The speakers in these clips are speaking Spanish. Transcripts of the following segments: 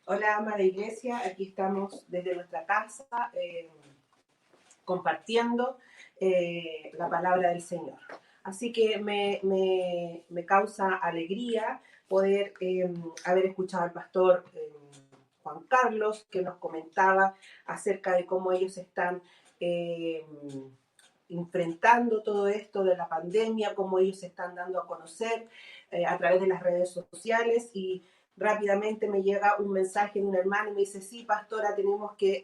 Hola, amada iglesia, aquí estamos desde nuestra casa compartiendo la palabra del Señor. Así que me causa alegría poder haber escuchado al pastor Juan Carlos, que nos comentaba acerca de cómo ellos están eh, enfrentando todo esto de la pandemia, cómo ellos se están dando a conocer a través de las redes sociales. Y rápidamente me llega un mensaje de un hermano y me dice: sí, pastora, tenemos que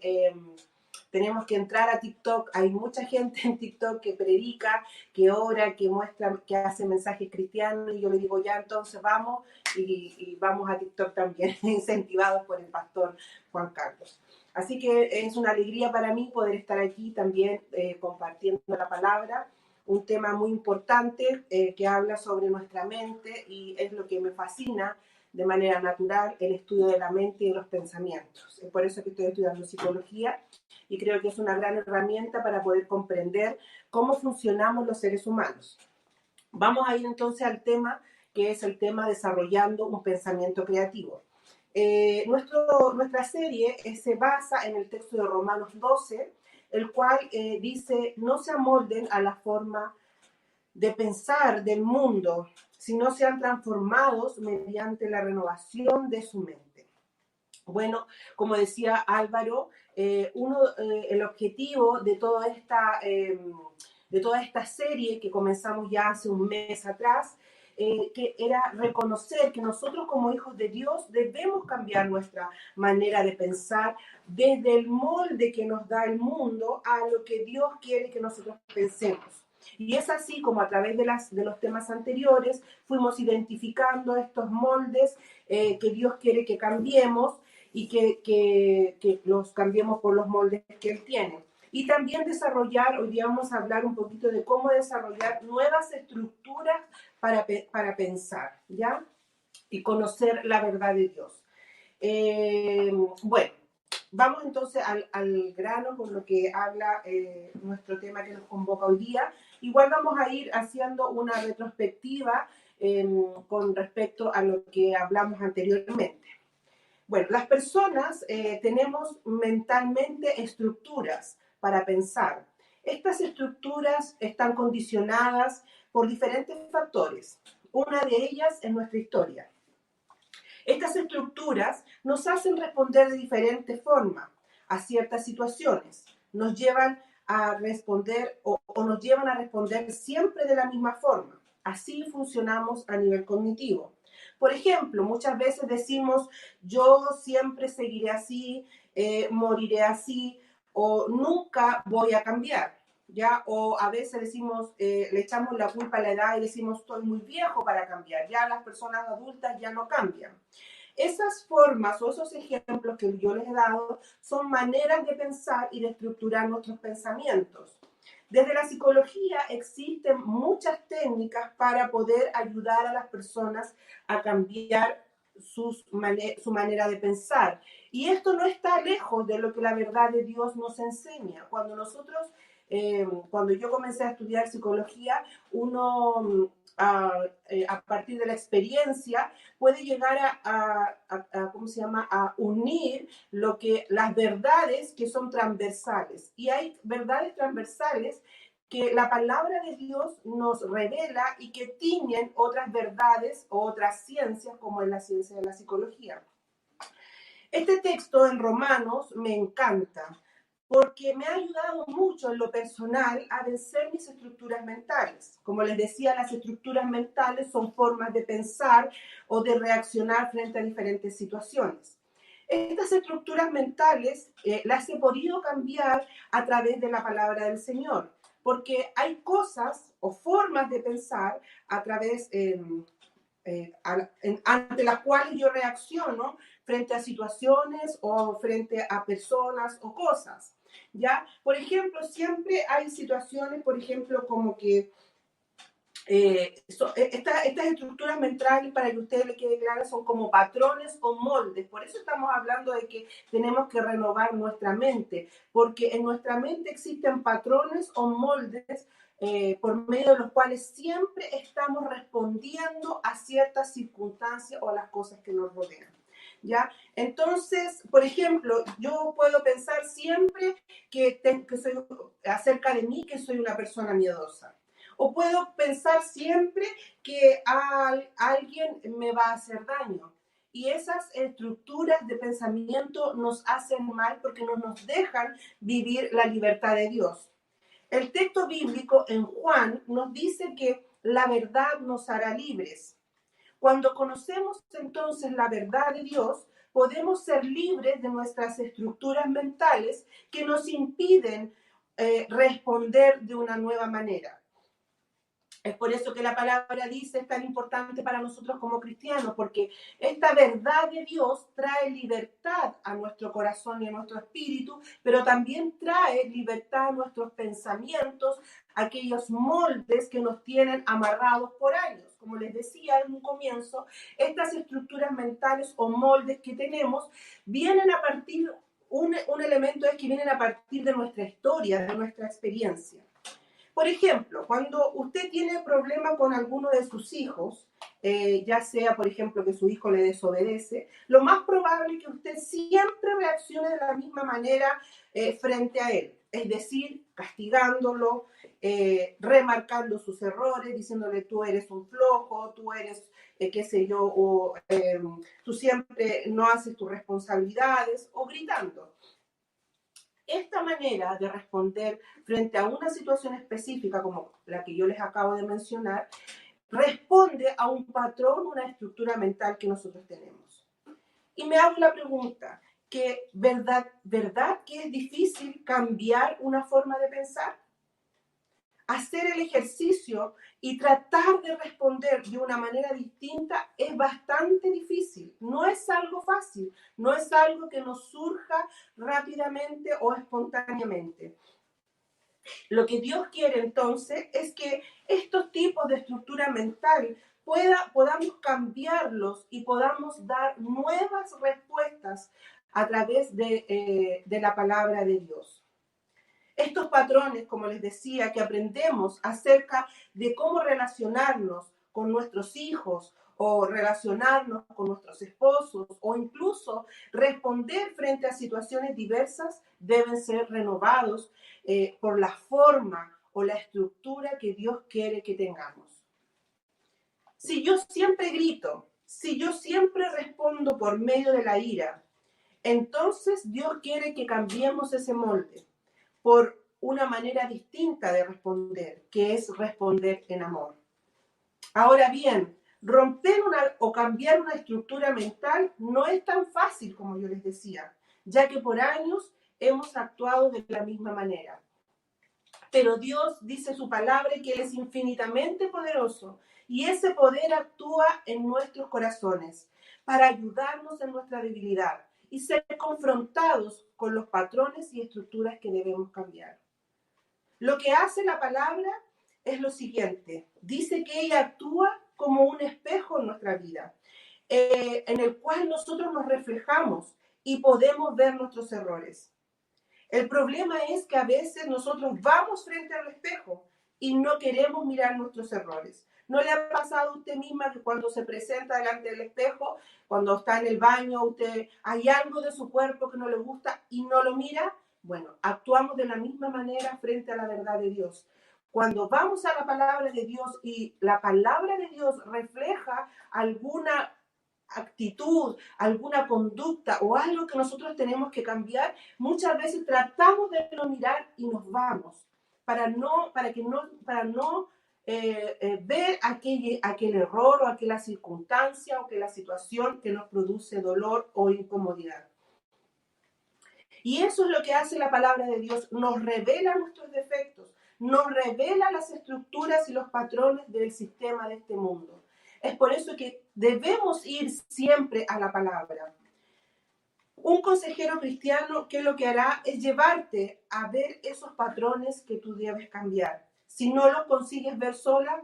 entrar a TikTok. Hay mucha gente en TikTok que predica, que ora, que muestra, que hace mensajes cristianos. Y yo le digo: ya, entonces vamos y vamos a TikTok también, incentivados por el pastor Juan Carlos. Así que es una alegría para mí poder estar aquí también compartiendo la palabra, un tema muy importante que habla sobre nuestra mente, y es lo que me fascina de manera natural, el estudio de la mente y de los pensamientos. Es por eso que estoy estudiando psicología, y creo que es una gran herramienta para poder comprender cómo funcionamos los seres humanos. Vamos a ir entonces al tema, que es el tema desarrollando un pensamiento creativo. Nuestra serie se basa en el texto de Romanos 12, el cual dice: no se amolden a la forma de pensar del mundo, sino sean transformados mediante la renovación de su mente. Bueno, como decía Álvaro, el objetivo de toda esta serie que comenzamos ya hace un mes atrás, que era reconocer que nosotros como hijos de Dios debemos cambiar nuestra manera de pensar desde el molde que nos da el mundo a lo que Dios quiere que nosotros pensemos. Y es así como a través de los temas anteriores fuimos identificando estos moldes que Dios quiere que cambiemos, y que los cambiemos por los moldes que Él tiene. Y también desarrollar, hoy día vamos a hablar un poquito de cómo desarrollar nuevas estructuras para pensar, ¿ya? Y conocer la verdad de Dios. Bueno, vamos entonces al grano con lo que habla nuestro tema que nos convoca hoy día. Igual vamos a ir haciendo una retrospectiva con respecto a lo que hablamos anteriormente. Bueno, las personas tenemos mentalmente estructuras para pensar. Estas estructuras están condicionadas por diferentes factores. Una de ellas es nuestra historia. Estas estructuras nos hacen responder de diferente forma a ciertas situaciones. Nos llevan a responder o nos llevan a responder siempre de la misma forma. Así funcionamos a nivel cognitivo. Por ejemplo, muchas veces decimos: yo siempre seguiré así, moriré así, o nunca voy a cambiar. ¿Ya? O a veces decimos, le echamos la culpa a la edad y decimos: estoy muy viejo para cambiar. Ya las personas adultas ya no cambian. Esas formas o esos ejemplos que yo les he dado son maneras de pensar y de estructurar nuestros pensamientos. Desde la psicología existen muchas técnicas para poder ayudar a las personas a cambiar su manera de pensar. Y esto no está lejos de lo que la verdad de Dios nos enseña. Cuando yo comencé a estudiar psicología, uno a partir de la experiencia puede llegar ¿cómo se llama?, a unir las verdades que son transversales. Y hay verdades transversales que la palabra de Dios nos revela y que tiñen otras verdades o otras ciencias, como es la ciencia de la psicología. Este texto en Romanos me encanta porque me ha ayudado mucho en lo personal a vencer mis estructuras mentales. Como les decía, las estructuras mentales son formas de pensar o de reaccionar frente a diferentes situaciones. Estas estructuras mentales las he podido cambiar a través de la palabra del Señor, porque hay cosas o formas de pensar a través ante las cuales yo reacciono frente a situaciones o frente a personas o cosas. ¿Ya? Por ejemplo, siempre hay situaciones, por ejemplo, como que estas estructuras mentales, para que a ustedes les quede claro, son como patrones o moldes. Por eso estamos hablando de que tenemos que renovar nuestra mente, porque en nuestra mente existen patrones o moldes por medio de los cuales siempre estamos respondiendo a ciertas circunstancias o a las cosas que nos rodean. ¿ya? Entonces, por ejemplo, yo puedo pensar siempre que soy, acerca de mí, que soy una persona miedosa. O puedo pensar siempre que alguien me va a hacer daño. Y esas estructuras de pensamiento nos hacen mal porque no nos dejan vivir la libertad de Dios. El texto bíblico en Juan nos dice que la verdad nos hará libres. Cuando conocemos entonces la verdad de Dios, podemos ser libres de nuestras estructuras mentales que nos impiden responder de una nueva manera. Es por eso que la palabra dice es tan importante para nosotros como cristianos, porque esta verdad de Dios trae libertad a nuestro corazón y a nuestro espíritu, pero también trae libertad a nuestros pensamientos, aquellos moldes que nos tienen amarrados por años. Como les decía en un comienzo, estas estructuras mentales o moldes que tenemos vienen a partir, un elemento es que vienen a partir de nuestra historia, de nuestra experiencia. Por ejemplo, cuando usted tiene problema con alguno de sus hijos, ya sea, por ejemplo, que su hijo le desobedece, lo más probable es que usted siempre reaccione de la misma manera frente a él. Es decir, castigándolo, remarcando sus errores, diciéndole tú eres un flojo, tú eres, qué sé yo, o tú siempre no haces tus responsabilidades, o gritando. Esta manera de responder frente a una situación específica como la que yo les acabo de mencionar, responde a un patrón, una estructura mental que nosotros tenemos. Y me hago la pregunta, ¿verdad que es difícil cambiar una forma de pensar? Hacer el ejercicio y tratar de responder de una manera distinta es bastante difícil. No es algo fácil, no es algo que nos surja rápidamente o espontáneamente. Lo que Dios quiere entonces es que estos tipos de estructura mental podamos cambiarlos y podamos dar nuevas respuestas a través de la palabra de Dios. Estos patrones, como les decía, que aprendemos acerca de cómo relacionarnos con nuestros hijos o relacionarnos con nuestros esposos o incluso responder frente a situaciones diversas, deben ser renovados por la forma o la estructura que Dios quiere que tengamos. Si yo siempre grito, si yo siempre respondo por medio de la ira, entonces Dios quiere que cambiemos ese molde por una manera distinta de responder, que es responder en amor. Ahora bien, romper o cambiar una estructura mental no es tan fácil como yo les decía, ya que por años hemos actuado de la misma manera. Pero Dios dice su palabra que Él es infinitamente poderoso y ese poder actúa en nuestros corazones para ayudarnos en nuestra debilidad y ser confrontados con los patrones y estructuras que debemos cambiar. Lo que hace la palabra es lo siguiente. Dice que ella actúa como un espejo en nuestra vida, en el cual nosotros nos reflejamos y podemos ver nuestros errores. El problema es que a veces nosotros vamos frente al espejo y no queremos mirar nuestros errores. ¿No le ha pasado a usted misma que cuando se presenta delante del espejo, cuando está en el baño, hay algo de su cuerpo que no le gusta y no lo mira? Bueno, actuamos de la misma manera frente a la verdad de Dios. Cuando vamos a la palabra de Dios y la palabra de Dios refleja alguna actitud, alguna conducta o algo que nosotros tenemos que cambiar, muchas veces tratamos de no mirar y nos vamos para no ver aquel error o aquella circunstancia o aquella situación que nos produce dolor o incomodidad. Y eso es lo que hace la palabra de Dios, nos revela nuestros defectos, nos revela las estructuras y los patrones del sistema de este mundo. Es por eso que debemos ir siempre a la palabra. Un consejero cristiano, ¿qué es lo que hará? Es llevarte a ver esos patrones que tú debes cambiar. Si no los consigues ver sola,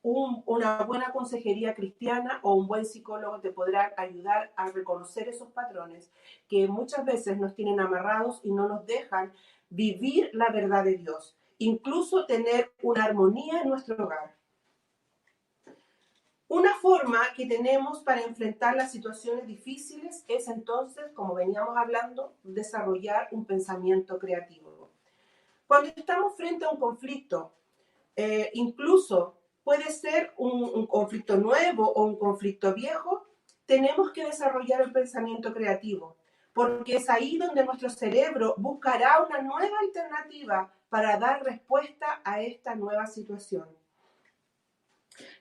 una buena consejería cristiana o un buen psicólogo te podrá ayudar a reconocer esos patrones que muchas veces nos tienen amarrados y no nos dejan vivir la verdad de Dios, incluso tener una armonía en nuestro hogar. Una forma que tenemos para enfrentar las situaciones difíciles es entonces, como veníamos hablando, desarrollar un pensamiento creativo. Cuando estamos frente a un conflicto, incluso puede ser un conflicto nuevo o un conflicto viejo, tenemos que desarrollar el pensamiento creativo, porque es ahí donde nuestro cerebro buscará una nueva alternativa para dar respuesta a esta nueva situación.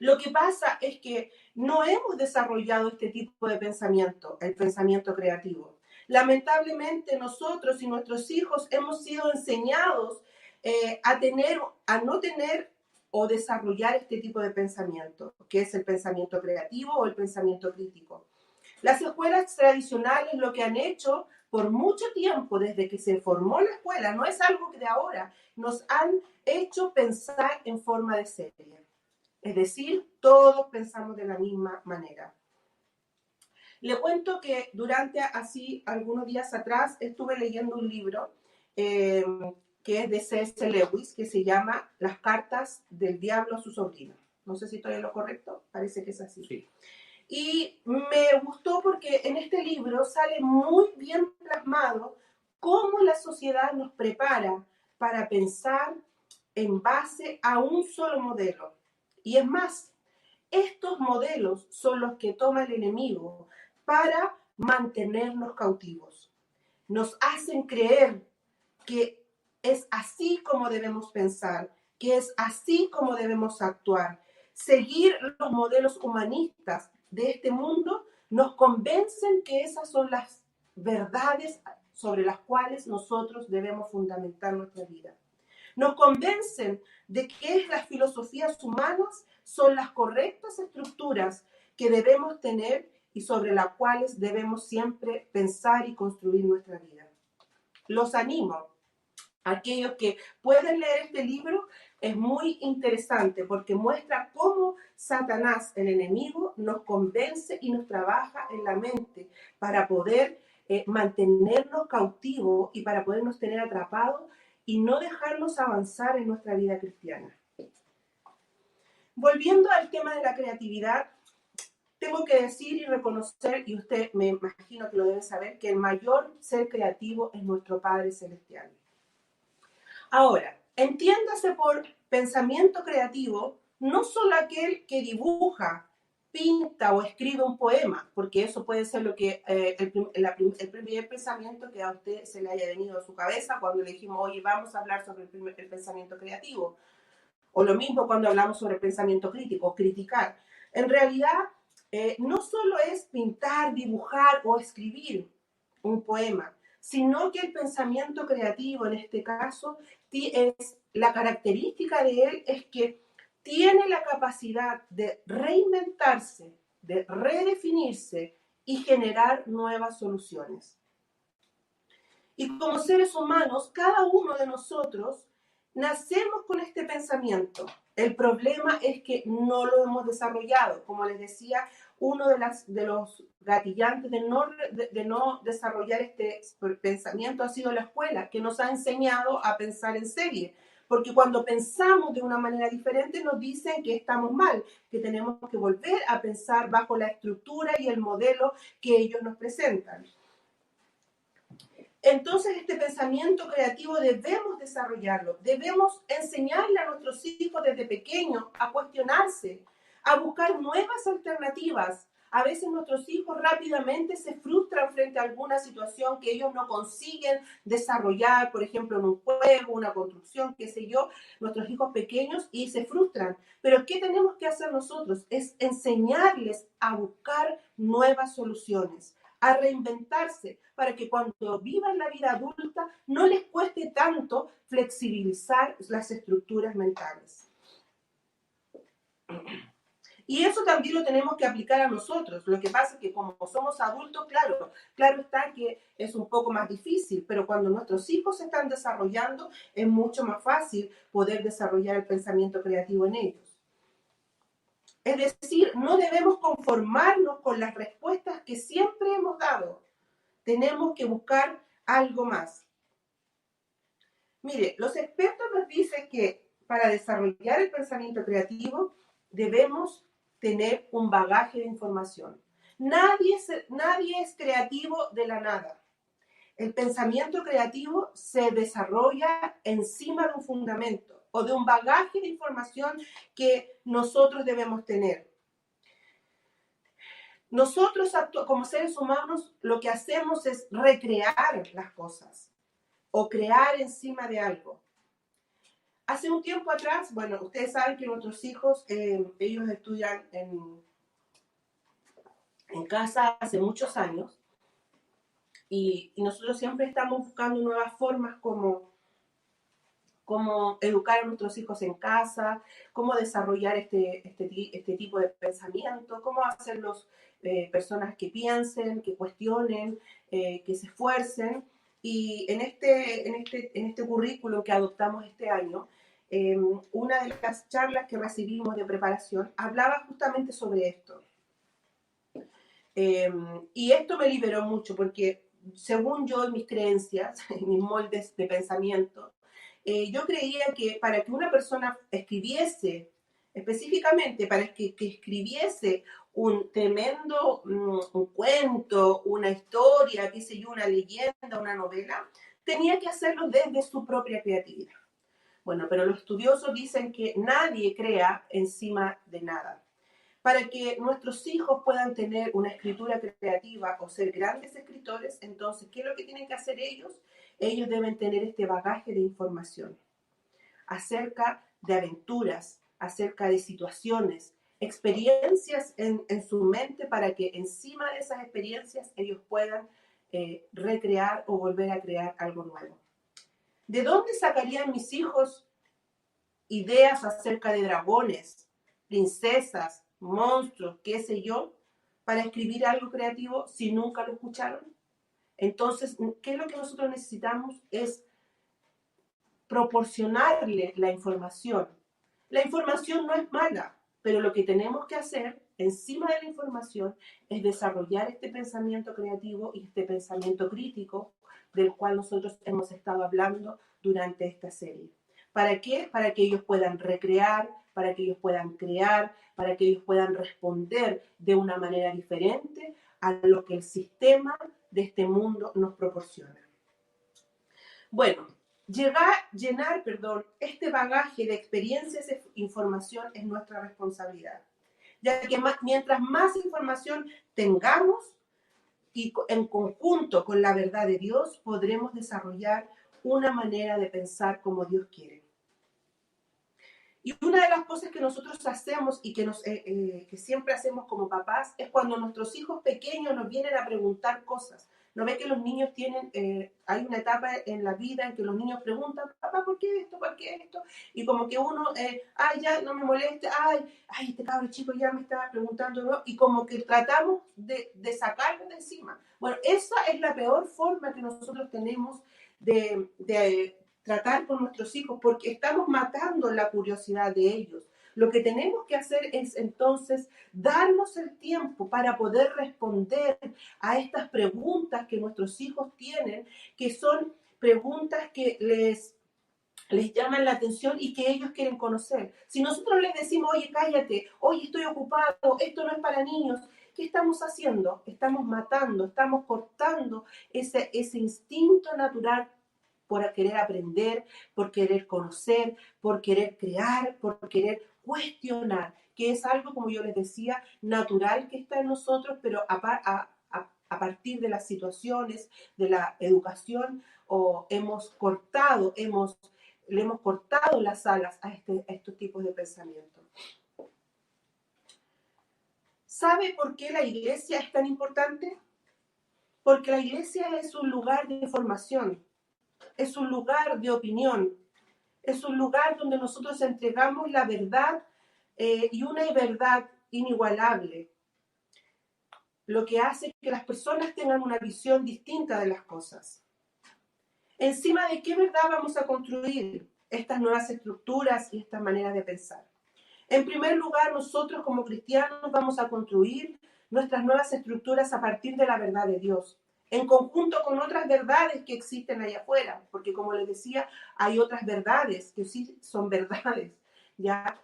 Lo que pasa es que no hemos desarrollado este tipo de pensamiento, el pensamiento creativo. Lamentablemente nosotros y nuestros hijos hemos sido enseñados a no tener o desarrollar este tipo de pensamiento, que es el pensamiento creativo o el pensamiento crítico. Las escuelas tradicionales lo que han hecho por mucho tiempo, desde que se formó la escuela, no es algo que de ahora, nos han hecho pensar en forma de serie. Es decir, todos pensamos de la misma manera. Le cuento que durante así algunos días atrás estuve leyendo un libro que es de C.S. Lewis, que se llama Las cartas del diablo a su sobrino. No sé si estoy en lo correcto, parece que es así. Sí. Y me gustó porque en este libro sale muy bien plasmado cómo la sociedad nos prepara para pensar en base a un solo modelo. Y es más, estos modelos son los que toma el enemigo para mantenernos cautivos. Nos hacen creer que es así como debemos pensar, que es así como debemos actuar. Seguir los modelos humanistas de este mundo nos convencen que esas son las verdades sobre las cuales nosotros debemos fundamentar nuestra vida. Nos convencen de que las filosofías humanas son las correctas estructuras que debemos tener y sobre las cuales debemos siempre pensar y construir nuestra vida. Los animo. Aquellos que pueden leer este libro, es muy interesante porque muestra cómo Satanás, el enemigo, nos convence y nos trabaja en la mente para poder mantenernos cautivos y para podernos tener atrapados y no dejarnos avanzar en nuestra vida cristiana. Volviendo al tema de la creatividad, tengo que decir y reconocer, y usted me imagino que lo debe saber, que el mayor ser creativo es nuestro Padre Celestial. Ahora, entiéndase por pensamiento creativo no solo aquel que dibuja, pinta o escribe un poema, porque eso puede ser lo que el primer pensamiento que a usted se le haya venido a su cabeza cuando le dijimos, oye, vamos a hablar sobre el pensamiento creativo. O lo mismo cuando hablamos sobre el pensamiento crítico, criticar. En realidad, no solo es pintar, dibujar o escribir un poema, sino que el pensamiento creativo, en este caso, la característica de él es que tiene la capacidad de reinventarse, de redefinirse y generar nuevas soluciones. Y como seres humanos, cada uno de nosotros nacemos con este pensamiento. El problema es que no lo hemos desarrollado. Como les decía, uno de los gatillantes de no desarrollar este pensamiento ha sido la escuela, que nos ha enseñado a pensar en serie. Porque cuando pensamos de una manera diferente nos dicen que estamos mal, que tenemos que volver a pensar bajo la estructura y el modelo que ellos nos presentan. Entonces, este pensamiento creativo debemos desarrollarlo, debemos enseñarle a nuestros hijos desde pequeños a cuestionarse, a buscar nuevas alternativas. A veces nuestros hijos rápidamente se frustran frente a alguna situación que ellos no consiguen desarrollar, por ejemplo, en un juego, una construcción, qué sé yo, nuestros hijos pequeños y se frustran. Pero ¿qué tenemos que hacer nosotros? Es enseñarles a buscar nuevas soluciones, a reinventarse, para que cuando vivan la vida adulta no les cueste tanto flexibilizar las estructuras mentales. Y eso también lo tenemos que aplicar a nosotros. Lo que pasa es que como somos adultos, claro está que es un poco más difícil, pero cuando nuestros hijos se están desarrollando, es mucho más fácil poder desarrollar el pensamiento creativo en ellos. Es decir, no debemos conformarnos con las respuestas que siempre hemos dado. Tenemos que buscar algo más. Mire, los expertos nos dicen que para desarrollar el pensamiento creativo debemos tener un bagaje de información. Nadie es creativo de la nada. El pensamiento creativo se desarrolla encima de un fundamento o de un bagaje de información que nosotros debemos tener. Nosotros, como seres humanos, lo que hacemos es recrear las cosas o crear encima de algo. Hace un tiempo atrás, bueno, ustedes saben que nuestros hijos, ellos estudian en casa hace muchos años y nosotros siempre estamos buscando nuevas formas como educar a nuestros hijos en casa, cómo desarrollar este tipo de pensamiento, cómo hacerlos personas que piensen, que cuestionen, que se esfuercen. Y en este currículum que adoptamos este año, una de las charlas que recibimos de preparación hablaba justamente sobre esto. Y esto me liberó mucho porque, según yo, en mis creencias, en mis moldes de pensamiento, yo creía que para que una persona escribiese, específicamente para que escribiese un tremendo un cuento, una historia, qué sé yo, una leyenda, una novela, tenía que hacerlo desde su propia creatividad. Bueno, pero los estudiosos dicen que nadie crea encima de nada. Para que nuestros hijos puedan tener una escritura creativa o ser grandes escritores, entonces, ¿qué es lo que tienen que hacer ellos? Ellos deben tener este bagaje de información acerca de aventuras, acerca de situaciones, experiencias en su mente para que encima de esas experiencias ellos puedan recrear o volver a crear algo nuevo. ¿De dónde sacarían mis hijos ideas acerca de dragones, princesas, monstruos, qué sé yo, para escribir algo creativo si nunca lo escucharon? Entonces, ¿qué es lo que nosotros necesitamos? Es proporcionarle la información. La información no es mala, pero lo que tenemos que hacer encima de la información es desarrollar este pensamiento creativo y este pensamiento crítico del cual nosotros hemos estado hablando durante esta serie. ¿Para qué? Para que ellos puedan recrear, para que ellos puedan crear, para que ellos puedan responder de una manera diferente a lo que el sistema de este mundo nos proporciona. Bueno, llenar este bagaje de experiencias e información es nuestra responsabilidad, ya que mientras más información tengamos y en conjunto con la verdad de Dios, podremos desarrollar una manera de pensar como Dios quiere. Y una de las cosas que nosotros hacemos y que siempre hacemos como papás es cuando nuestros hijos pequeños nos vienen a preguntar cosas. ¿No ve que los niños tienen, hay una etapa en la vida en que los niños preguntan, papá, ¿por qué esto? ¿Por qué esto? Y como que uno, ay, ya, no me moleste, ay, este cabro chico ya me está preguntando, ¿no? Y como que tratamos de sacarlo de encima. Bueno, esa es la peor forma que nosotros tenemos de tratar con nuestros hijos, porque estamos matando la curiosidad de ellos. Lo que tenemos que hacer es entonces darnos el tiempo para poder responder a estas preguntas que nuestros hijos tienen, que son preguntas que les llaman la atención y que ellos quieren conocer. Si nosotros les decimos, oye, cállate, oye, estoy ocupado, esto no es para niños, ¿qué estamos haciendo? Estamos matando, estamos cortando ese instinto natural por querer aprender, por querer conocer, por querer crear, por querer cuestionar, que es algo, como yo les decía, natural que está en nosotros, pero a partir de las situaciones, de la educación, o le hemos cortado las alas a estos tipos de pensamiento. ¿Sabe por qué la iglesia es tan importante? Porque la iglesia es un lugar de formación, es un lugar de opinión, es un lugar donde nosotros entregamos la verdad y una verdad inigualable, lo que hace que las personas tengan una visión distinta de las cosas. ¿Encima de qué verdad vamos a construir estas nuevas estructuras y estas maneras de pensar? En primer lugar, nosotros como cristianos vamos a construir nuestras nuevas estructuras a partir de la verdad de Dios, en conjunto con otras verdades que existen allá afuera, porque como les decía, hay otras verdades que sí son verdades, ¿ya?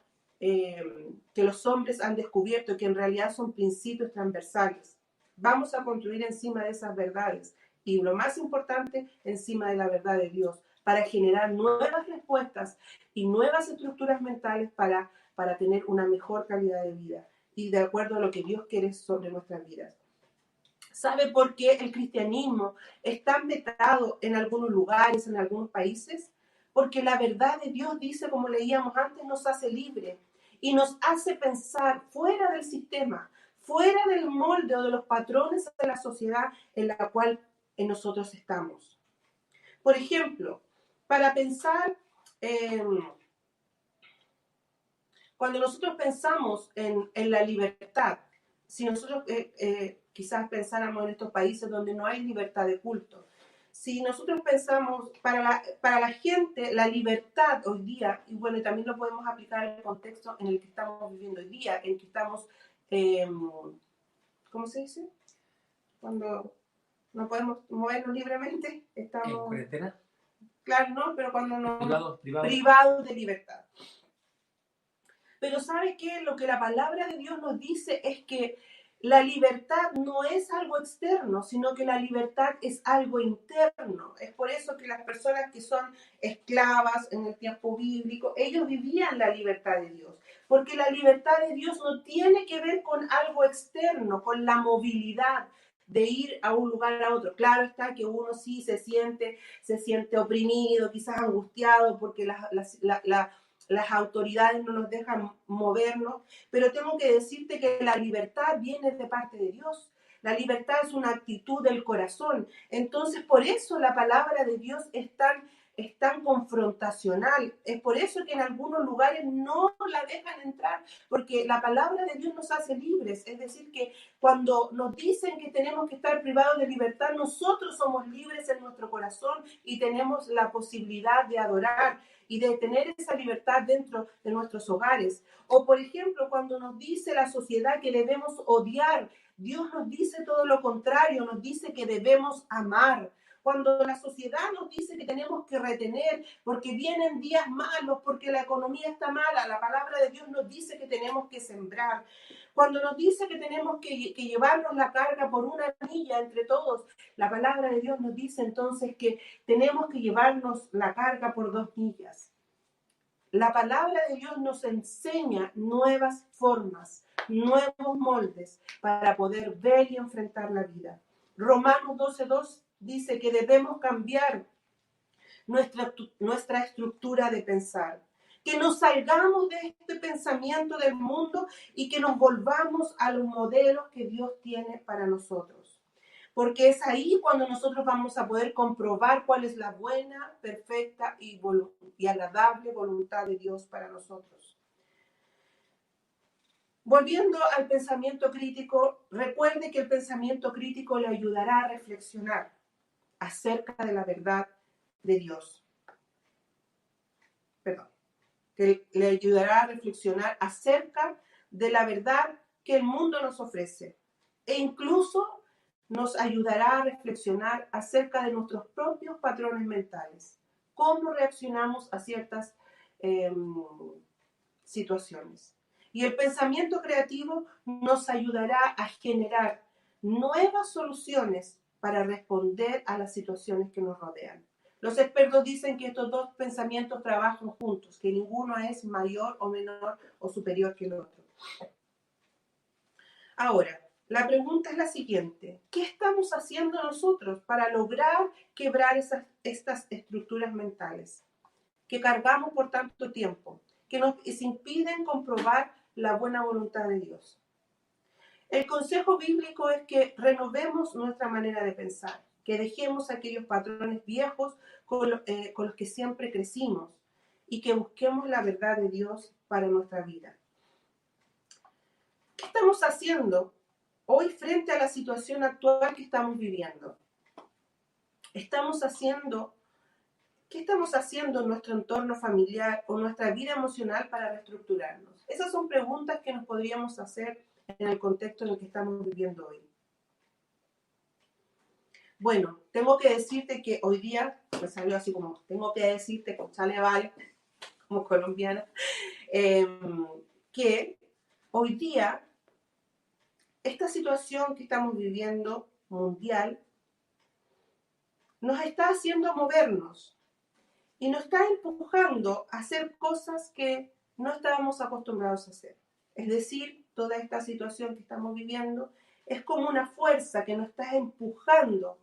que los hombres han descubierto, que en realidad son principios transversales. Vamos a construir encima de esas verdades y lo más importante, encima de la verdad de Dios, para generar nuevas respuestas y nuevas estructuras mentales para tener una mejor calidad de vida y de acuerdo a lo que Dios quiere sobre nuestras vidas. ¿Sabe por qué el cristianismo es tan vetado en algunos lugares, en algunos países? Porque la verdad de Dios dice, como leíamos antes, nos hace libres y nos hace pensar fuera del sistema, fuera del molde o de los patrones de la sociedad en la cual nosotros estamos. Por ejemplo, para pensar, cuando nosotros pensamos en la libertad, si nosotros quizás pensáramos en estos países donde no hay libertad de culto, si nosotros pensamos, para la gente, la libertad hoy día, y bueno, también lo podemos aplicar en el contexto en el que estamos viviendo hoy día, en que estamos, ¿cómo se dice? Cuando no podemos movernos libremente, estamos... ¿En cuarentena? Claro, ¿no? Pero cuando no... Privado. Privados de libertad. Pero ¿sabe qué? Lo que la palabra de Dios nos dice es que la libertad no es algo externo, sino que la libertad es algo interno. Es por eso que las personas que son esclavas en el tiempo bíblico, ellos vivían la libertad de Dios. Porque la libertad de Dios no tiene que ver con algo externo, con la movilidad de ir a un lugar a otro. Claro está que uno sí se siente oprimido, quizás angustiado, porque las autoridades no nos dejan movernos, pero tengo que decirte que la libertad viene de parte de Dios. La libertad es una actitud del corazón. Entonces, por eso la palabra de Dios es tan confrontacional. Es por eso que en algunos lugares no la dejan entrar, porque la palabra de Dios nos hace libres. Es decir, que cuando nos dicen que tenemos que estar privados de libertad, nosotros somos libres en nuestro corazón y tenemos la posibilidad de adorar y de tener esa libertad dentro de nuestros hogares. O, por ejemplo, cuando nos dice la sociedad que debemos odiar, Dios nos dice todo lo contrario, nos dice que debemos amar. Cuando la sociedad nos dice que tenemos que retener porque vienen días malos, porque la economía está mala, la palabra de Dios nos dice que tenemos que sembrar. Cuando nos dice que tenemos que llevarnos la carga por una milla entre todos, la palabra de Dios nos dice entonces que tenemos que llevarnos la carga por 2 millas. La palabra de Dios nos enseña nuevas formas, nuevos moldes para poder ver y enfrentar la vida. Romanos 12:2 dice que debemos cambiar nuestra estructura de pensar, que nos salgamos de este pensamiento del mundo y que nos volvamos a los modelos que Dios tiene para nosotros. Porque es ahí cuando nosotros vamos a poder comprobar cuál es la buena, perfecta y agradable voluntad de Dios para nosotros. Volviendo al pensamiento crítico, recuerde que el pensamiento crítico le ayudará a reflexionar acerca de la verdad de Dios. Que le ayudará a reflexionar acerca de la verdad que el mundo nos ofrece. E incluso nos ayudará a reflexionar acerca de nuestros propios patrones mentales. Cómo reaccionamos a ciertas situaciones. Y el pensamiento creativo nos ayudará a generar nuevas soluciones para responder a las situaciones que nos rodean. Los expertos dicen que estos dos pensamientos trabajan juntos, que ninguno es mayor o menor o superior que el otro. Ahora, la pregunta es la siguiente: ¿qué estamos haciendo nosotros para lograr quebrar estas estructuras mentales que cargamos por tanto tiempo, que nos impiden comprobar la buena voluntad de Dios? El consejo bíblico es que renovemos nuestra manera de pensar, que dejemos aquellos patrones viejos con los que siempre crecimos y que busquemos la verdad de Dios para nuestra vida. ¿Qué estamos haciendo hoy frente a la situación actual que estamos viviendo? ¿Qué estamos haciendo en nuestro entorno familiar o nuestra vida emocional para reestructurarnos? Esas son preguntas que nos podríamos hacer en el contexto en el que estamos viviendo hoy. Bueno, tengo que decirte que hoy día, me salió así como, tengo que decirte, con chale vale, como colombiana, que hoy día esta situación que estamos viviendo mundial nos está haciendo movernos y nos está empujando a hacer cosas que no estábamos acostumbrados a hacer. Es decir, toda esta situación que estamos viviendo es como una fuerza que nos está empujando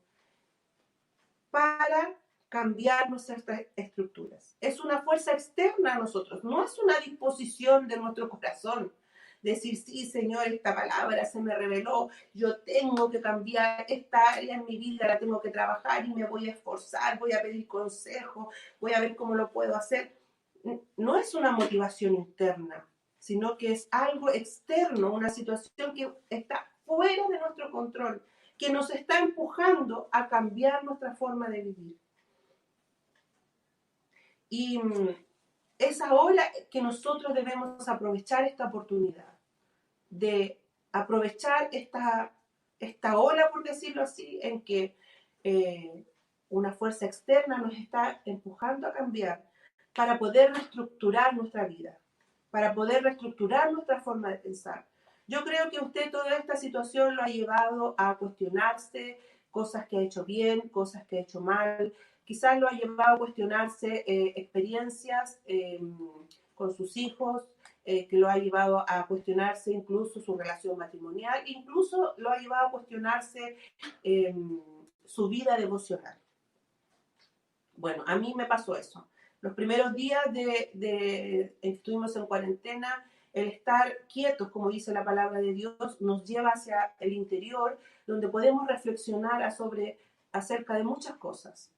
para cambiar nuestras estructuras. Es una fuerza externa a nosotros, no es una disposición de nuestro corazón. Decir, sí, Señor, esta palabra se me reveló, yo tengo que cambiar esta área en mi vida, la tengo que trabajar y me voy a esforzar, voy a pedir consejo, voy a ver cómo lo puedo hacer. No es una motivación interna, sino que es algo externo, una situación que está fuera de nuestro control, que nos está empujando a cambiar nuestra forma de vivir. Y es ahora que nosotros debemos aprovechar esta oportunidad, de aprovechar esta ola, por decirlo así, en que una fuerza externa nos está empujando a cambiar para poder reestructurar nuestra vida, para poder reestructurar nuestra forma de pensar. Yo creo que usted toda esta situación lo ha llevado a cuestionarse cosas que ha hecho bien, cosas que ha hecho mal, quizás lo ha llevado a cuestionarse experiencias con sus hijos, que lo ha llevado a cuestionarse incluso su relación matrimonial, incluso lo ha llevado a cuestionarse su vida devocional. Bueno, a mí me pasó eso. Los primeros días de estuvimos en cuarentena, el estar quietos, como dice la palabra de Dios, nos lleva hacia el interior, donde podemos reflexionar acerca de muchas cosas.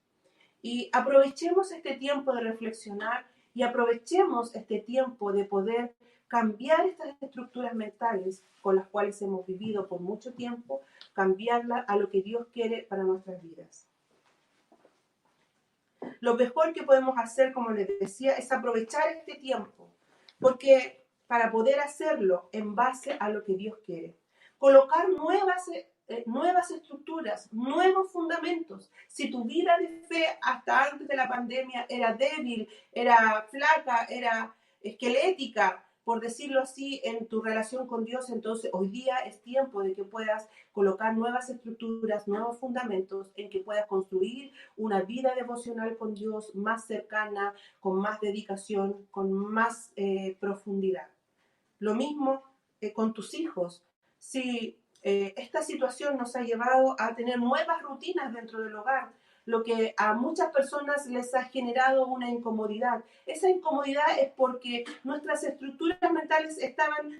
Y aprovechemos este tiempo de reflexionar y aprovechemos este tiempo de poder cambiar estas estructuras mentales con las cuales hemos vivido por mucho tiempo, cambiarlas a lo que Dios quiere para nuestras vidas. Lo mejor que podemos hacer, como les decía, es aprovechar este tiempo, porque para poder hacerlo en base a lo que Dios quiere, colocar nuevas estructuras, nuevos fundamentos. Si tu vida de fe hasta antes de la pandemia era débil, era flaca, era esquelética, por decirlo así, en tu relación con Dios, entonces hoy día es tiempo de que puedas colocar nuevas estructuras, nuevos fundamentos, en que puedas construir una vida devocional con Dios más cercana, con más dedicación, con más profundidad. Lo mismo con tus hijos. Si esta situación nos ha llevado a tener nuevas rutinas dentro del hogar, lo que a muchas personas les ha generado una incomodidad. Esa incomodidad es porque nuestras estructuras mentales estaban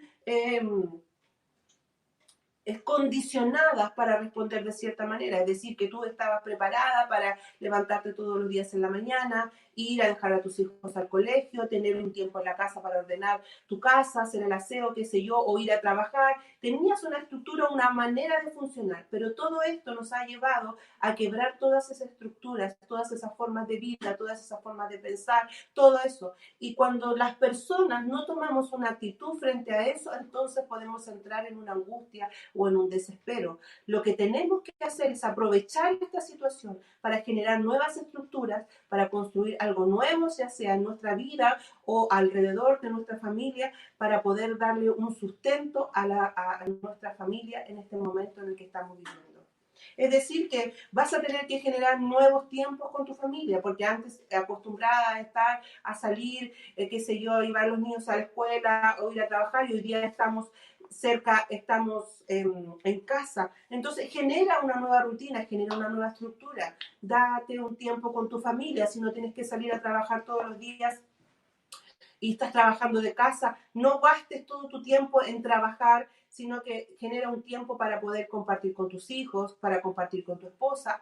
condicionadas para responder de cierta manera, es decir, que tú estabas preparada para levantarte todos los días en la mañana, ir a dejar a tus hijos al colegio, tener un tiempo en la casa para ordenar tu casa, hacer el aseo, qué sé yo, o ir a trabajar. Tenías una estructura, una manera de funcionar, pero todo esto nos ha llevado a quebrar todas esas estructuras, todas esas formas de vida, todas esas formas de pensar, todo eso. Y cuando las personas no tomamos una actitud frente a eso, entonces podemos entrar en una angustia o en un desespero. Lo que tenemos que hacer es aprovechar esta situación para generar nuevas estructuras, para construir algo nuevo, ya sea en nuestra vida o alrededor de nuestra familia, para poder darle un sustento a nuestra familia en este momento en el que estamos viviendo. Es decir, que vas a tener que generar nuevos tiempos con tu familia, porque antes acostumbrada a estar, a salir, qué sé yo, llevar a los niños a la escuela o ir a trabajar, y hoy día estamos cerca, estamos en casa. Entonces genera una nueva rutina, genera una nueva estructura. Date un tiempo con tu familia, si no tienes que salir a trabajar todos los días y estás trabajando de casa, no gastes todo tu tiempo en trabajar, sino que genera un tiempo para poder compartir con tus hijos, para compartir con tu esposa.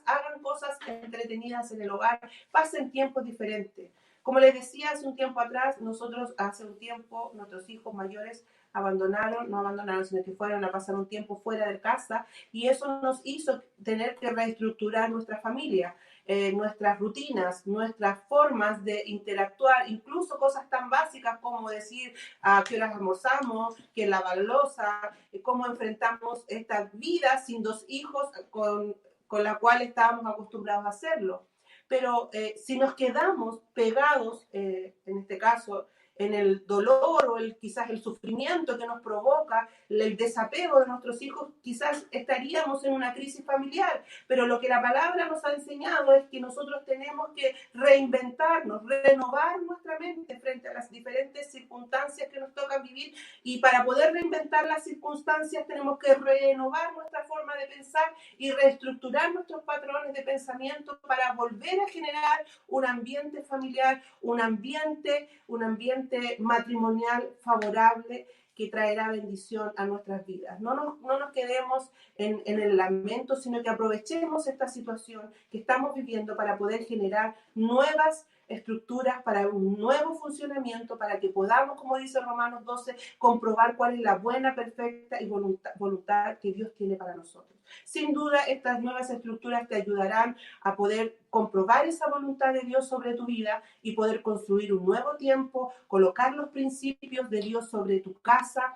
Hagan cosas entretenidas en el hogar, pasen tiempos diferentes. Como les decía hace un tiempo atrás, nosotros hace un tiempo, nuestros hijos mayores no abandonaron, sino que fueron a pasar un tiempo fuera de casa, y eso nos hizo tener que reestructurar nuestra familia. Nuestras rutinas, nuestras formas de interactuar, incluso cosas tan básicas como decir a qué horas almorzamos, qué lavar loza, cómo enfrentamos esta vida sin dos hijos con la cual estábamos acostumbrados a hacerlo. Pero si nos quedamos pegados, en este caso, en el dolor o quizás el sufrimiento que nos provoca el desapego de nuestros hijos, quizás estaríamos en una crisis familiar, pero lo que la palabra nos ha enseñado es que nosotros tenemos que reinventarnos, renovar nuestra mente frente a las diferentes circunstancias que nos tocan vivir, y para poder reinventar las circunstancias tenemos que renovar nuestra forma de pensar y reestructurar nuestros patrones de pensamiento para volver a generar un ambiente familiar, un ambiente matrimonial favorable que traerá bendición a nuestras vidas. No nos quedemos en el lamento, sino que aprovechemos esta situación que estamos viviendo para poder generar nuevas estructuras para un nuevo funcionamiento, para que podamos, como dice Romanos 12, comprobar cuál es la buena, perfecta y voluntad que Dios tiene para nosotros. Sin duda, estas nuevas estructuras te ayudarán a poder comprobar esa voluntad de Dios sobre tu vida y poder construir un nuevo tiempo, colocar los principios de Dios sobre tu casa,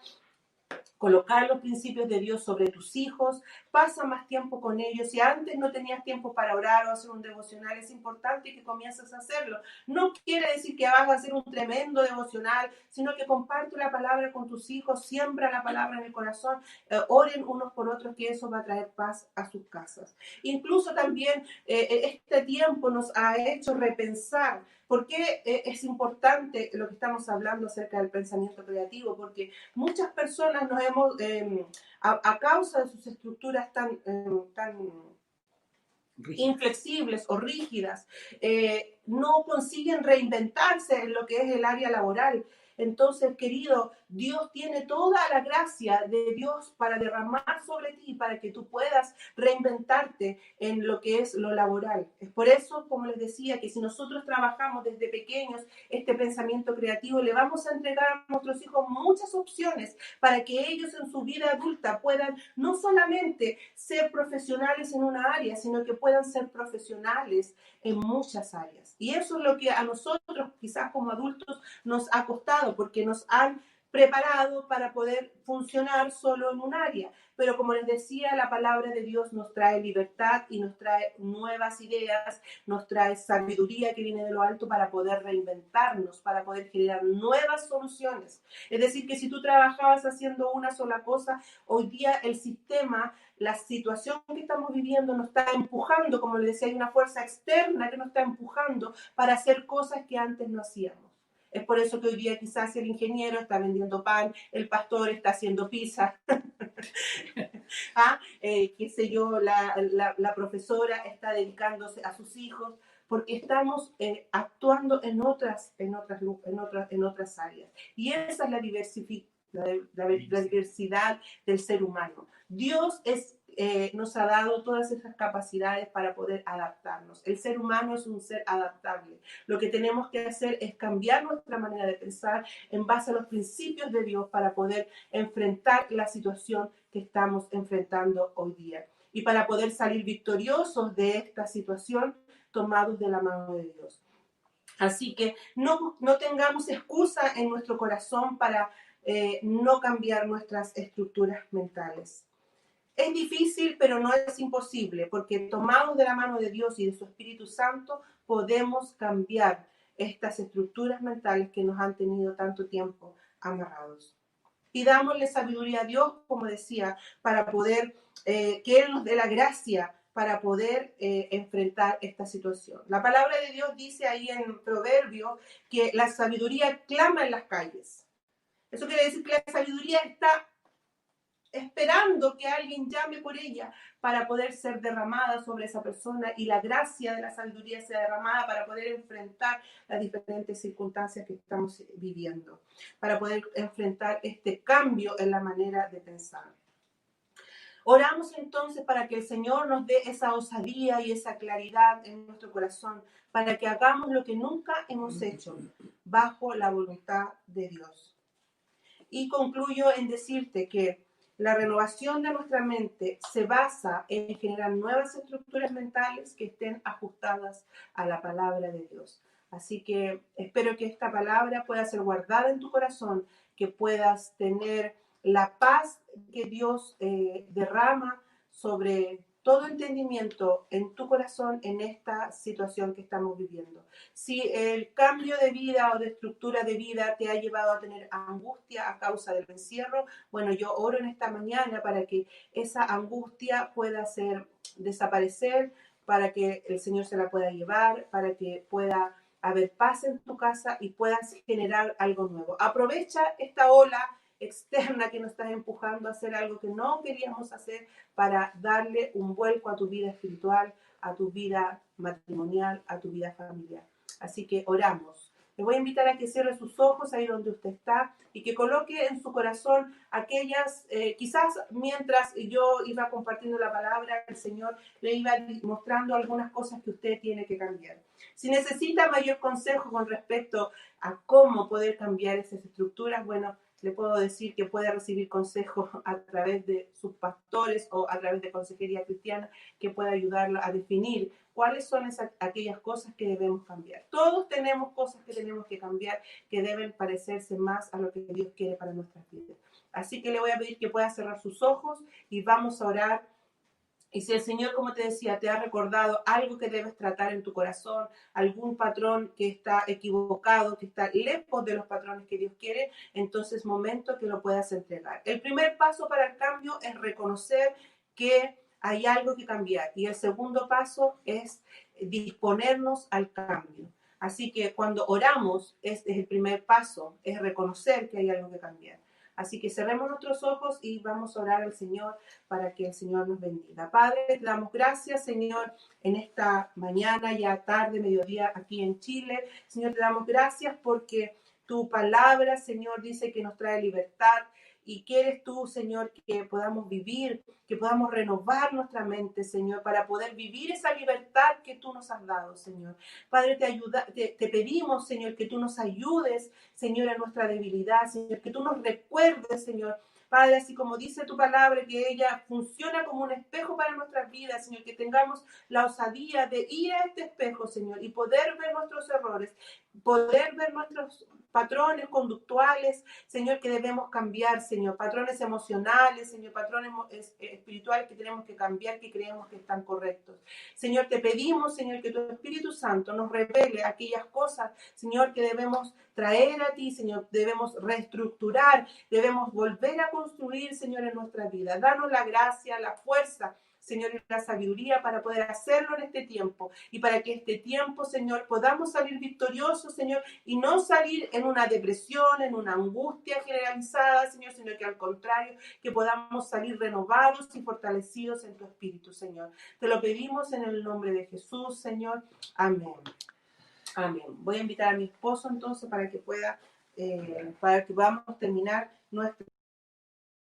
colocar los principios de Dios sobre tus hijos, pasa más tiempo con ellos. Si antes no tenías tiempo para orar o hacer un devocional, es importante que comiences a hacerlo. No quiere decir que vas a hacer un tremendo devocional, sino que comparte la palabra con tus hijos, siembra la palabra en el corazón, oren unos por otros, que eso va a traer paz a sus casas. Incluso también este tiempo nos ha hecho repensar. ¿Por qué es importante lo que estamos hablando acerca del pensamiento creativo? Porque muchas personas nos hemos, a causa de sus estructuras tan inflexibles o rígidas, no consiguen reinventarse en lo que es el área laboral. Entonces, querido, Dios tiene toda la gracia de Dios para derramar sobre ti, para que tú puedas reinventarte en lo que es lo laboral. Es por eso, como les decía, que si nosotros trabajamos desde pequeños este pensamiento creativo, le vamos a entregar a nuestros hijos muchas opciones para que ellos en su vida adulta puedan no solamente ser profesionales en una área, sino que puedan ser profesionales en muchas áreas. Y eso es lo que a nosotros, quizás como adultos, nos ha costado, porque nos han preparado para poder funcionar solo en un área. Pero como les decía, la palabra de Dios nos trae libertad y nos trae nuevas ideas, nos trae sabiduría que viene de lo alto para poder reinventarnos, para poder generar nuevas soluciones. Es decir, que si tú trabajabas haciendo una sola cosa, hoy día el sistema, la situación que estamos viviendo nos está empujando, como les decía, hay una fuerza externa que nos está empujando para hacer cosas que antes no hacíamos. Es por eso que hoy día quizás el ingeniero está vendiendo pan, el pastor está haciendo pizza, qué sé yo, la profesora está dedicándose a sus hijos, porque estamos actuando en otras áreas. Y esa es la diversidad del ser humano. Dios nos ha dado todas esas capacidades para poder adaptarnos. El ser humano es un ser adaptable. Lo que tenemos que hacer es cambiar nuestra manera de pensar en base a los principios de Dios para poder enfrentar la situación que estamos enfrentando hoy día. Y para poder salir victoriosos de esta situación, tomados de la mano de Dios. Así que no tengamos excusa en nuestro corazón para no cambiar nuestras estructuras mentales. Es difícil, pero no es imposible, porque tomados de la mano de Dios y de su Espíritu Santo, podemos cambiar estas estructuras mentales que nos han tenido tanto tiempo amarrados. Pidámosle sabiduría a Dios, como decía, para poder, que Él nos dé la gracia para poder enfrentar esta situación. La palabra de Dios dice ahí en Proverbios que la sabiduría clama en las calles. Eso quiere decir que la sabiduría está esperando que alguien llame por ella para poder ser derramada sobre esa persona, y la gracia de la sabiduría sea derramada para poder enfrentar las diferentes circunstancias que estamos viviendo, para poder enfrentar este cambio en la manera de pensar. Oramos entonces para que el Señor nos dé esa osadía y esa claridad en nuestro corazón, para que hagamos lo que nunca hemos hecho, bajo la voluntad de Dios. Y concluyo en decirte que la renovación de nuestra mente se basa en generar nuevas estructuras mentales que estén ajustadas a la palabra de Dios. Así que espero que esta palabra pueda ser guardada en tu corazón, que puedas tener la paz que Dios derrama sobre todo entendimiento en tu corazón en esta situación que estamos viviendo. Si el cambio de vida o de estructura de vida te ha llevado a tener angustia a causa del encierro, bueno, yo oro en esta mañana para que esa angustia pueda desaparecer, para que el Señor se la pueda llevar, para que pueda haber paz en tu casa y puedas generar algo nuevo. Aprovecha esta ola externa que nos está empujando a hacer algo que no queríamos hacer para darle un vuelco a tu vida espiritual, a tu vida matrimonial, a tu vida familiar. Así que oramos. Le voy a invitar a que cierre sus ojos ahí donde usted está y que coloque en su corazón aquellas, quizás mientras yo iba compartiendo la palabra, el Señor le iba mostrando algunas cosas que usted tiene que cambiar. Si necesita mayor consejo con respecto a cómo poder cambiar esas estructuras, bueno, le puedo decir que puede recibir consejos a través de sus pastores o a través de consejería cristiana que pueda ayudarla a definir cuáles son aquellas cosas que debemos cambiar. Todos tenemos cosas que tenemos que cambiar que deben parecerse más a lo que Dios quiere para nuestras vidas. Así que le voy a pedir que pueda cerrar sus ojos y vamos a orar. Y si el Señor, como te decía, te ha recordado algo que debes tratar en tu corazón, algún patrón que está equivocado, que está lejos de los patrones que Dios quiere, entonces es momento que lo puedas entregar. El primer paso para el cambio es reconocer que hay algo que cambiar. Y el segundo paso es disponernos al cambio. Así que cuando oramos, este es el primer paso, es reconocer que hay algo que cambiar. Así que cerremos nuestros ojos y vamos a orar al Señor para que el Señor nos bendiga. Padre, te damos gracias, Señor, en esta mañana, ya tarde, mediodía, aquí en Chile. Señor, te damos gracias porque tu palabra, Señor, dice que nos trae libertad. Y quieres tú, Señor, que podamos vivir, que podamos renovar nuestra mente, Señor, para poder vivir esa libertad que tú nos has dado, Señor. Padre, te pedimos, Señor, que tú nos ayudes, Señor, en nuestra debilidad, Señor, que tú nos recuerdes, Señor, Padre, así como dice tu palabra, que ella funciona como un espejo para nuestras vidas, Señor, que tengamos la osadía de ir a este espejo, Señor, y poder ver nuestros errores, poder ver nuestros patrones conductuales, Señor, que debemos cambiar, Señor, patrones emocionales, Señor, patrones espirituales que tenemos que cambiar, que creemos que están correctos. Señor, te pedimos, Señor, que tu Espíritu Santo nos revele aquellas cosas, Señor, que debemos traer a ti, Señor, debemos reestructurar, debemos volver a construir, Señor, en nuestra vida. Danos la gracia, la fuerza, Señor, y la sabiduría para poder hacerlo en este tiempo y para que este tiempo, Señor, podamos salir victoriosos, Señor, y no salir en una depresión, en una angustia generalizada, Señor, sino que al contrario, que podamos salir renovados y fortalecidos en tu espíritu, Señor. Te lo pedimos en el nombre de Jesús, Señor. Amén. Amén. Voy a invitar a mi esposo entonces para que podamos terminar nuestro